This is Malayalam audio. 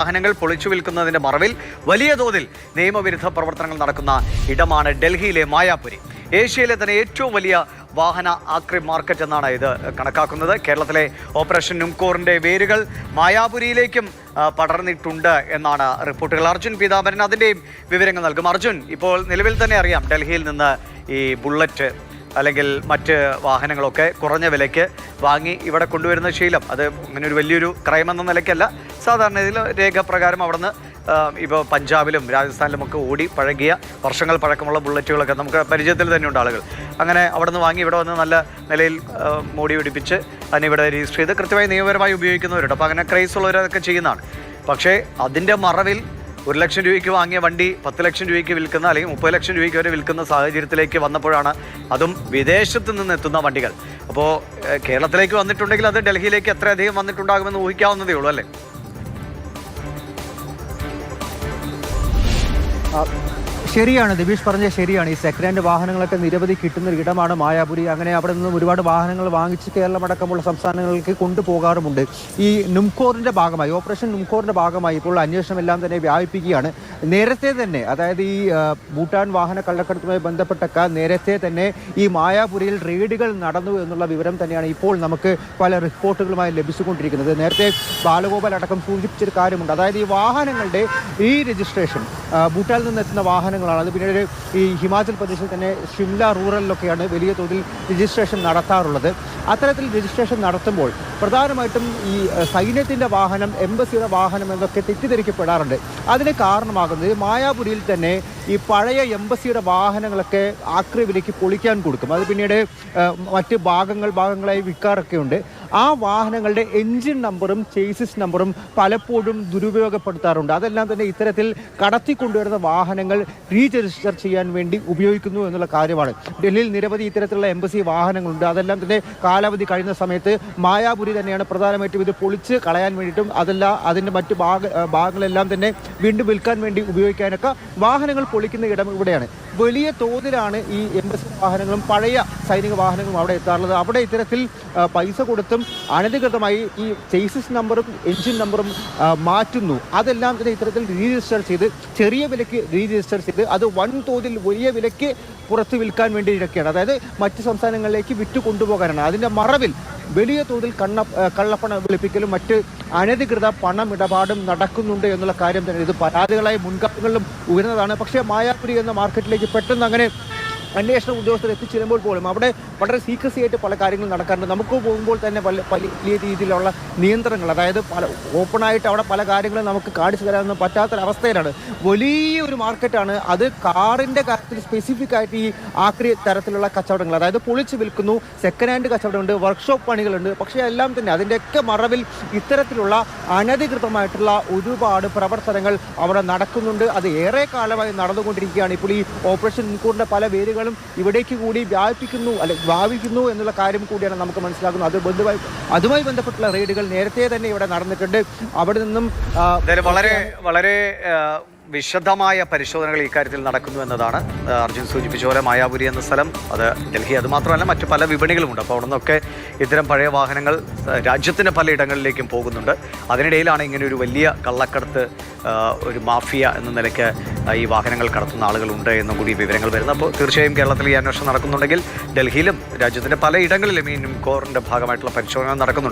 വാഹനങ്ങൾ പൊളിച്ചു വിൽക്കുന്നതിന്റെ മറവിൽ വലിയ തോതിൽ നിയമവിരുദ്ധ പ്രവർത്തനങ്ങൾ നടക്കുന്ന ഇടമാണ് ഡൽഹിയിലെ മായാപുരി. ഏഷ്യയിലെ തന്നെ ഏറ്റവും വലിയ വാഹന ആക്രി മാർക്കറ്റ് എന്നാണ് ഇത് കണക്കാക്കുന്നത്. കേരളത്തിലെ ഓപ്പറേഷൻ നുംകോറിന്റെ വേരുകൾ മായാപുരിയിലേക്കും പടർന്നിട്ടുണ്ട് എന്നാണ് റിപ്പോർട്ടുകൾ. അർജുൻ പീതാംബരൻ അതിൻ്റെയും വിവരങ്ങൾ നൽകും. അർജുൻ, ഇപ്പോൾ നിലവിൽ തന്നെ അറിയാം ഡൽഹിയിൽ നിന്ന് ഈ ബുള്ളറ്റ് അല്ലെങ്കിൽ മറ്റ് വാഹനങ്ങളൊക്കെ കുറഞ്ഞ വിലയ്ക്ക് വാങ്ങി ഇവിടെ കൊണ്ടുവരുന്ന ശീലം, അത് അങ്ങനെ ഒരു വലിയൊരു ക്രൈം എന്ന നിലയ്ക്കല്ല, സാധാരണ ഇതിൽ രേഖപ്രകാരം അവിടെ നിന്ന് ഇപ്പോൾ പഞ്ചാബിലും രാജസ്ഥാനിലുമൊക്കെ ഓടി പഴകിയ വർഷങ്ങൾ പഴക്കമുള്ള ബുള്ളറ്റുകളൊക്കെ നമുക്ക് പരിചയത്തിൽ തന്നെയുണ്ട് ആളുകൾ. അങ്ങനെ അവിടെ നിന്ന് വാങ്ങി ഇവിടെ വന്ന് നല്ല നിലയിൽ മോടി പിടിപ്പിച്ച് അതിനെ ഇവിടെ രജിസ്റ്റർ ചെയ്ത് കൃത്യമായി നിയമപരമായി ഉപയോഗിക്കുന്നവരുണ്ട്. അപ്പോൾ അങ്ങനെ ക്രൈസ് ഉള്ളവരതൊക്കെ ചെയ്യുന്നതാണ്. പക്ഷേ അതിൻ്റെ മറവിൽ 1 ലക്ഷം രൂപയ്ക്ക് വാങ്ങിയ വണ്ടി 10 ലക്ഷം രൂപയ്ക്ക് വിൽക്കുന്ന അല്ലെങ്കിൽ 30 ലക്ഷം രൂപയ്ക്ക് വരെ വിൽക്കുന്ന സാഹചര്യത്തിലേക്ക് വന്നപ്പോഴാണ്, അതും വിദേശത്ത് നിന്ന് എത്തുന്ന വണ്ടികൾ. അപ്പോൾ കേരളത്തിലേക്ക് വന്നിട്ടുണ്ടെങ്കിൽ അത് ഡൽഹിയിലേക്ക് എത്രയധികം വന്നിട്ടുണ്ടാകുമെന്ന് ഊഹിക്കാവുന്നതേ ഉള്ളൂ അല്ലേ? ശരിയാണ്, ദിബീഷ് പറഞ്ഞത് ശരിയാണ്. ഈ സെക്കൻഡ് ഹാൻഡ് വാഹനങ്ങളൊക്കെ നിരവധി കിട്ടുന്ന ഇടമാണ് മായാപുരി. അങ്ങനെ അവിടെ നിന്ന് ഒരുപാട് വാഹനങ്ങൾ വാങ്ങിച്ച് കേരളമടക്കമുള്ള സംസ്ഥാനങ്ങളിലേക്ക് കൊണ്ടുപോകാറുമുണ്ട്. ഈ നുംകോറിൻ്റെ ഭാഗമായി, ഓപ്പറേഷൻ നുംകോറിൻ്റെ ഭാഗമായി ഇപ്പോൾ അന്വേഷണമെല്ലാം തന്നെ വ്യാപിപ്പിക്കുകയാണ്. നേരത്തെ തന്നെ, അതായത് ഈ ഭൂട്ടാൻ വാഹന കള്ളക്കടത്തുമായി ബന്ധപ്പെട്ടൊക്കെ നേരത്തെ തന്നെ ഈ മായാപുരിയിൽ റെയ്ഡുകൾ നടന്നു എന്നുള്ള വിവരം തന്നെയാണ് ഇപ്പോൾ നമുക്ക് പല റിപ്പോർട്ടുകളുമായി ലഭിച്ചുകൊണ്ടിരിക്കുന്നത്. നേരത്തെ ബാലഗോപാൽ അടക്കം സൂചിപ്പിച്ചൊരു കാര്യമുണ്ട്. അതായത് ഈ വാഹനങ്ങളുടെ ഈ രജിസ്ട്രേഷൻ ഭൂട്ടാനിൽ നിന്ന് എത്തുന്ന വാഹനങ്ങളാണ്. അത് പിന്നീട് ഈ ഹിമാചൽ പ്രദേശിൽ തന്നെ ഷിംല റൂറലിലൊക്കെയാണ് വലിയ തോതിൽ രജിസ്ട്രേഷൻ നടത്താറുള്ളത്. അത്തരത്തിൽ രജിസ്ട്രേഷൻ നടത്തുമ്പോൾ പ്രധാനമായിട്ടും ഈ സൈന്യത്തിൻ്റെ വാഹനം, എംബസിയുടെ വാഹനം എന്നൊക്കെ തെറ്റിദ്ധരിക്കപ്പെടാറുണ്ട്. അതിന് കാരണമാകുന്നത് മായാപുരിയിൽ തന്നെ ഈ പഴയ എംബസിയുടെ വാഹനങ്ങളൊക്കെ ആക്രി വിലയ്ക്ക് പൊളിക്കാൻ കൊടുക്കും. അത് പിന്നീട് മറ്റ് ഭാഗങ്ങളായി വിൽക്കാറൊക്കെ ഉണ്ട്. ആ വാഹനങ്ങളുടെ എൻജിൻ നമ്പറും ചേസിസ് നമ്പറും പലപ്പോഴും ദുരുപയോഗപ്പെടുത്താറുണ്ട്. അതെല്ലാം തന്നെ ഇത്തരത്തിൽ കടത്തിക്കൊണ്ടുവരുന്ന വാഹനങ്ങൾ റീരജിസ്റ്റർ ചെയ്യാൻ വേണ്ടി ഉപയോഗിക്കുന്നു എന്നുള്ള കാര്യമാണ്. ഡൽഹിയിൽ നിരവധി ഇത്തരത്തിലുള്ള എംബസി വാഹനങ്ങളുണ്ട്. അതെല്ലാം തന്നെ കാലാവധി കഴിയുന്ന സമയത്ത് മായാപുരി തന്നെയാണ് പ്രധാനമായിട്ടും ഇത് പൊളിച്ച് കളയാൻ വേണ്ടിയിട്ടും അതിൻ്റെ മറ്റ് ഭാഗങ്ങളെല്ലാം തന്നെ വീണ്ടും വിൽക്കാൻ വേണ്ടി ഉപയോഗിക്കാനൊക്കെ വാഹനങ്ങൾ പൊളിക്കുന്ന ഇടം ഇവിടെയാണ്. വലിയ തോതിലാണ് ഈ എംബസി വാഹനങ്ങളും പഴയ സൈനിക വാഹനങ്ങളും അവിടെ എത്താറുള്ളത്. അവിടെ ഇത്തരത്തിൽ പൈസ കൊടുത്തും അനധികൃതമായി ഈ ചേസിസ് നമ്പറും എൻജിൻ നമ്പറും മാറ്റുന്നു. അതെല്ലാം തന്നെ ഇത്തരത്തിൽ റീരജിസ്റ്റർ ചെയ്ത് ചെറിയ വിലയ്ക്ക് റീരജിസ്റ്റർ ചെയ്ത് അത് വൻതോതിൽ വലിയ വിലയ്ക്ക് പുറത്ത് വിൽക്കാൻ വേണ്ടിയിട്ടൊക്കെയാണ്, അതായത് മറ്റ് സംസ്ഥാനങ്ങളിലേക്ക് വിറ്റു കൊണ്ടുപോകാനാണ്. അതിൻ്റെ മറവിൽ വലിയ തോതിൽ കള്ളപ്പണം വെളുപ്പിക്കലും മറ്റ് അനധികൃത പണമിടപാടും നടക്കുന്നുണ്ട് എന്നുള്ള കാര്യം തന്നെ ഇത് പരാതികളായി മുൻകാലങ്ങളിലും ഉയർന്നതാണ്. പക്ഷേ മായാപുരി എന്ന മാർക്കറ്റിലേക്ക് പെട്ടെന്ന് അങ്ങനെ അന്വേഷണ ഉദ്യോഗസ്ഥർ എത്തിച്ചേരുമ്പോൾ പോലും അവിടെ വളരെ സീക്രസി ആയിട്ട് പല കാര്യങ്ങളും നടക്കാറുണ്ട്. നമുക്ക് പോകുമ്പോൾ തന്നെ വലിയ രീതിയിലുള്ള നിയന്ത്രണങ്ങൾ, അതായത് ഓപ്പണായിട്ട് അവിടെ പല കാര്യങ്ങളും നമുക്ക് കാണിച്ചു തരാനൊന്നും പറ്റാത്തൊരവസ്ഥയിലാണ്. വലിയൊരു മാർക്കറ്റാണ് അത്. കാറിൻ്റെ കാര്യത്തിൽ സ്പെസിഫിക് ആയിട്ട് ഈ ആക്രി തരത്തിലുള്ള കച്ചവടങ്ങൾ, അതായത് പൊളിച്ച് വിൽക്കുന്നു, സെക്കൻഡ് ഹാൻഡ് കച്ചവടമുണ്ട്, വർക്ക്ഷോപ്പ് പണികളുണ്ട്. പക്ഷേ എല്ലാം തന്നെ അതിൻ്റെയൊക്കെ മറവിൽ ഇത്തരത്തിലുള്ള അനധികൃതമായിട്ടുള്ള ഒരുപാട് പ്രവർത്തനങ്ങൾ അവിടെ നടക്കുന്നുണ്ട്. അത് ഏറെ കാലമായി നടന്നുകൊണ്ടിരിക്കുകയാണ്. ഇപ്പോൾ ഈ ഓപ്പറേഷൻ നുംകോറിൻ്റെ പല വേരുകൾ ഇവിടേക്ക് കൂടി വ്യാപിക്കുന്നു എന്നുള്ള കാര്യം കൂടിയാണ് നമുക്ക് മനസ്സിലാക്കുന്നത്. അതുമായി ബന്ധപ്പെട്ടുള്ള റെയ്ഡുകൾ നേരത്തെ തന്നെ ഇവിടെ നടന്നിട്ടുണ്ട്. അവിടെ നിന്നും വളരെ വളരെ വിശദമായ പരിശോധനകൾ ഇക്കാര്യത്തിൽ നടക്കുന്നു എന്നതാണ് അർജുൻ സൂചിപ്പിച്ച പോലെ. മായാപുരി എന്ന സ്ഥലം, അത് ഡൽഹി അത് മാത്രമല്ല മറ്റു പല വിപണികളുമുണ്ട്. അപ്പോൾ അവിടെ നിന്നൊക്കെ ഇത്തരം പഴയ വാഹനങ്ങൾ രാജ്യത്തിൻ്റെ പലയിടങ്ങളിലേക്കും പോകുന്നുണ്ട്. അതിനിടയിലാണ് ഇങ്ങനെ ഒരു വലിയ കള്ളക്കടത്ത്, ഒരു മാഫിയ എന്ന നിലയ്ക്ക് ഈ വാഹനങ്ങൾ കടത്തുന്ന ആളുകളുണ്ട് എന്നും കൂടി വിവരങ്ങൾ വരുന്നത്. അപ്പോൾ തീർച്ചയായും കേരളത്തിൽ ഈ അന്വേഷണം നടക്കുന്നുണ്ടെങ്കിൽ ഡൽഹിയിലും രാജ്യത്തിൻ്റെ പലയിടങ്ങളിലും ഈ നുംകോറിൻ്റെ ഭാഗമായിട്ടുള്ള പരിശോധന നടക്കുന്നുണ്ട്.